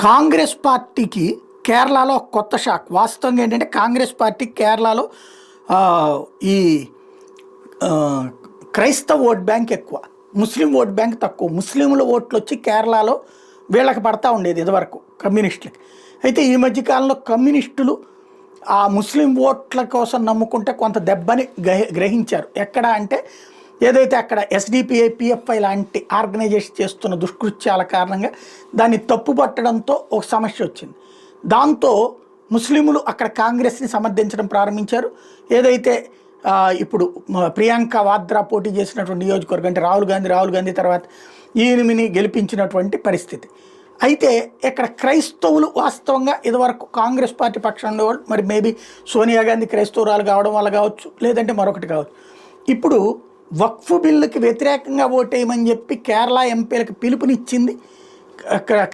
కాంగ్రెస్ పార్టీకి కేరళలో ఒక కొత్త షాక్. వాస్తవంగా ఏంటంటే కాంగ్రెస్ పార్టీ కేరళలో ఆ, ఈ ఆ, క్రైస్తవ ఓట్ బ్యాంక్ ఎక్కువ, ముస్లిం ఓట్ బ్యాంక్ తక్కువ. ముస్లింల ఓట్లు వచ్చి కేరళలో వీళ్ళకి పడతా ఉండేది ఇదివరకు కమ్యూనిస్టులకి. అయితే ఈ మధ్యకాలంలో కమ్యూనిస్టులు ఆ ముస్లిం ఓట్ల కోసం నమ్ముకుంటే కొంత దెబ్బని గ్రహించారు. ఎక్కడ అంటే ఏదైతే అక్కడ ఎస్డిపిఐ పిఎఫ్ఐ లాంటి ఆర్గనైజేషన్ చేస్తున్న దుష్కృత్యాల కారణంగా దాన్ని తప్పుపట్టడంతో ఒక సమస్య వచ్చింది. దాంతో ముస్లింలు అక్కడ కాంగ్రెస్ని సమర్థించడం ప్రారంభించారు. ఏదైతే ఇప్పుడు ప్రియాంక వాద్రా పోటీ చేసినటువంటి నియోజకవర్గం అంటే రాహుల్ గాంధీ తర్వాత ఈయనని గెలిపించినటువంటి పరిస్థితి. అయితే ఇక్కడ క్రైస్తవులు వాస్తవంగా ఇదివరకు కాంగ్రెస్ పార్టీ పక్షాన ఉండేవాళ్ళు, మరి మేబీ సోనియా గాంధీ క్రైస్తవురాలు కావడం వల్ల కావచ్చు, లేదంటే మరొకటి కావచ్చు. ఇప్పుడు వక్ఫ్ బిల్లుకి వ్యతిరేకంగా ఓటేయమని చెప్పి కేరళ ఎంపీలకు పిలుపునిచ్చింది